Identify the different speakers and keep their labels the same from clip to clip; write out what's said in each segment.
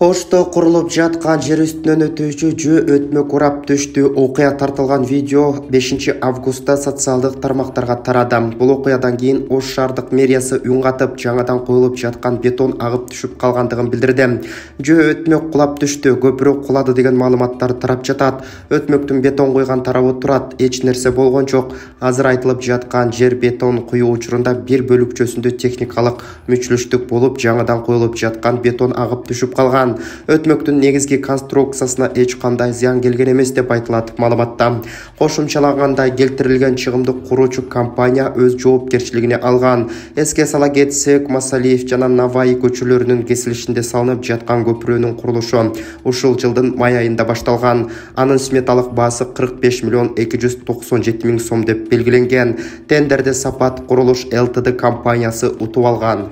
Speaker 1: Ошто курулуп жаткан жер үстүнөн өтүүчү жөө өтмөк урап түштү. Окуя тартылган видео 5 августта социалдык тармактарга тарады. Бул окуядан кийин Ош шаардык мэриясы үн катып, жаңадан коюлуп жаткан бетон агып түшүп калгандыгын билдирди. Жөө өтмөк кулап түштү, көпүрө кулады деген маалыматтар тарап жатат. Өтмөктүн бетон койгон тарабы турат, эч нерсе болгон жок. Азыр айтылып жаткан жер бетон куюу учурунда бир бөлүкчөсүндө техникалык мүчүлүштүк болуп, жаңадан коюлуп жаткан бетон агып түшүп калган. Өтмөктүн негизги конструкциясына эч кандай зыян келген эмес деп айтылат маалыматта. Кошумчалагандай, келтирилген чыгымды куруучу компания өз жоопкерчилигине алган. Эске сала кетсек, Масалиев жана Наваи көчөлөрүнүн кесилишинде салынып жаткан көпүрөнүн курулушу ушул жылдын май айында башталган. Анын сметалык баасы 45 миллион 297 миң сом деп белгиленген. Тендерде Сапат Курулуш ЛТД компаниясы утуп алган.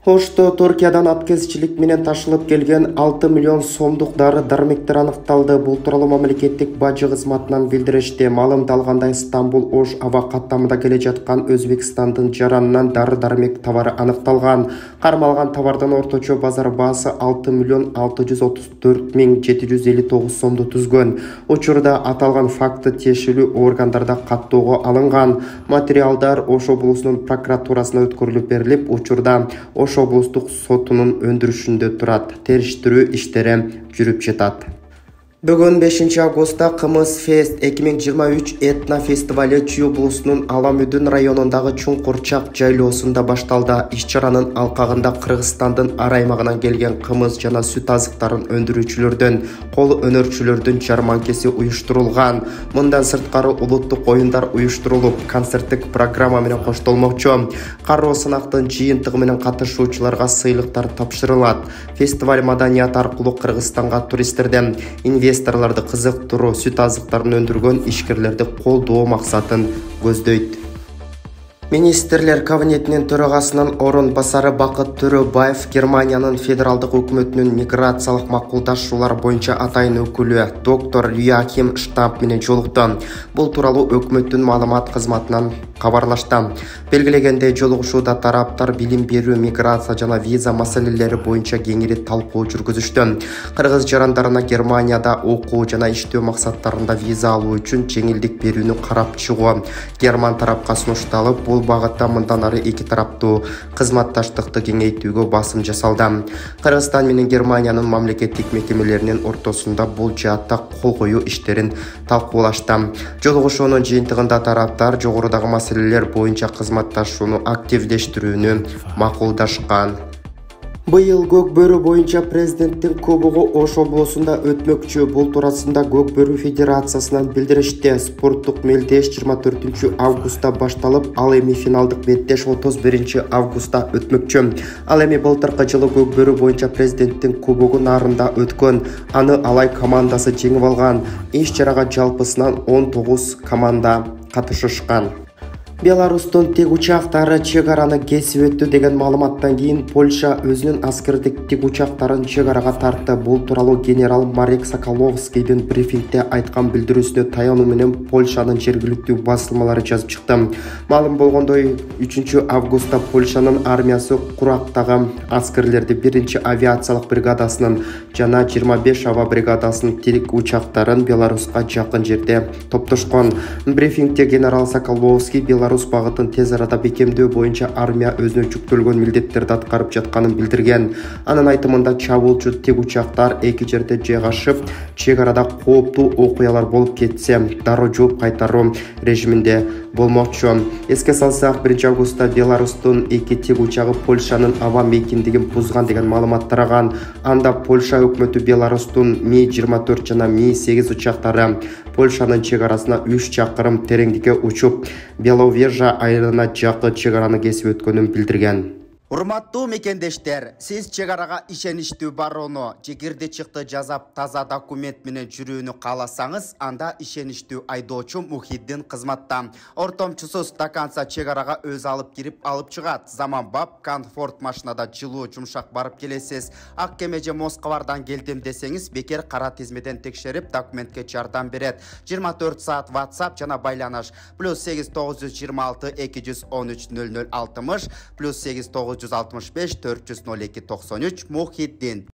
Speaker 1: Ошто Туркиядан аткезчилик менен ташылып келген 6 миллион сомдук дары-дармектер аныкталды. Бул тууралуу мамлекеттик бажы кызматынан билдиришти. Маалымдалгандай, Стамбул Ош аба каттамында келе жаткан Өзбекстандын жаранынан дары-дармек товары аныкталган. Кармалган товардын орточо базар баасы 6 миллион 634 миң 759 сомду түзгөн. Учурда аталган факты тиешелүү органдарда каттоого алынган. Материалдар Ош облусунун прокуратурасына өткөрүлүп берилип, учурда Ош облустук сотунун өндүрүшүндө турат. Териштирүү иштери жүрүп жатат. Бүгүн 5 августта Кымыз Фест 2023 этно фестивали Чүй облусунун Аламүдүн районундагы Чуңкурчак жайлоосунда башталды. Иш-чаранын алкагында Кыргызстандын ар аймагынан келген кымыз жана сүт азыктарын өндүрүүчүлөрдүн, кол өнөрчүлөрдүн жарманкеси уюштурулган. Мындан сырткары улуттук оюндар уюштурулуп, концерттик программа менен коштолмокчу. Кароо сынактын жыйынтыгы менен катышуучуларга сыйлыктар тапшырылат. Фестиваль маданият аркылуу Кыргызстанга туристтерден, инвесторларды кызыктыруу, сүт азыктарын өндүргөн ишкерлерди колдоо максатын көздөйт. Министрлер кабинетинин төрагасынын орун басары Бакыт Төрөбаев Германиянын федералдык өкмөтүнүн миграциялык макулдашуулар боюнча атайын өкүлү доктор Юахим Штамп менен жолукту. Бул тууралуу өкмөттүн маалымат кызматынан кабарлашты. Белгилегендей, жолугушууда тараптар билим берүү, миграция жана виза маселелери боюнча кеңири талкуу жүргүзүштү. Кыргыз жарандарына Германияда окуу жана иштөө максаттарында виза алуу үчүн жеңилдик берүүнү карап чыгуу Герман тарапка сунушталып, бул багытта мындан ары эки тараптуу кызматташтыкты кеңейтүүгө басым жасалды. Кыргызстан менен Германиянын мамлекеттик мекемелеринин ортосунда бул жаатта кол коюу иштерин талкуулашты. Жолугушуунун жыйынтыгында тараптар жогорудагы маселелер боюнча кызматташууну активдештирүүнү макулдашкан. Быйыл көк бөрү боюнча президенттин кубогу Ош облусунда өтмөкчү. Бул туурасында Көк бөрү федерациясынан билдиришти. Спорттук мелдеш 24 августта башталып, ал эми финалдык беттеш 31 августта өтмөкчү. Ал эми былтыркы жылы көк бөрү боюнча президенттин кубогу нарында өткөн. Аны Алай командасы жеңип алган. Иш-чарага жалпысынан 19 команда катышышкан. Беларустун тик учактары чек араны кесип өттү деген маалыматтан кийин Польша өзүнүн аскердик тик учактарын чек арага тартты. Бул тууралуу генерал Марек Соколовскийдин брифингде айткан билдирүүсүнө таянуу менен Польшанын жергиликтүү басылмалары жазып чыкты. Маалым болгондой, 3 августта Польшанын армиясы Курактагы аскерлерди 1-авиациялык бригадасынын жана 25 аба бригадасынын тик учактарын Беларуска жакын жерде топтошкон. Брифингде генерал Соколовский Беларусь багытын тез арада бекемдөө боюнча армия өзүнө жүктөлгөн милдеттерди аткарып жатканын билдирген. Анын айтымында, чабуулчу тик учактар эки жерде жайгашып, чек арада кооптуу окуялар болуп кетсе, дароо жооп кайтаруу режиминде болмокчу. Эске салсак, 1 августта Беларустун эки тик учагы Польшанын аба мейкиндигин бузган деген маалымат тараган. Анда Польша өкмөтү Беларустун Ми-24 жана Ми-8 учактары Польшанын чек арасына 3 чакырым тереңдикке учуп, Беловежа айылына жакын чек араны кесип өткөнүн билдирген.
Speaker 2: Урматтуу мекендештер, сиз чек арага ишеничтүү барууну, чекирди чыкты жазап таза документ менен жүрүүнү кааласаңыз, анда ишеничтүү айдоочу Мухиддин кызматта. Ортомчусуз стаканса чек арага өз алып кирип алып чыгат. Заманбап комфорт машинада жылуу жумшак барып келесиз. Ак кеме же Москвардан келдим десеңиз, бекер кара тизмеден текшерип документке жардам берет. 24 саат WhatsApp жана байланыш +8 926 213 0060 +8 965 402 93 Мухиддин.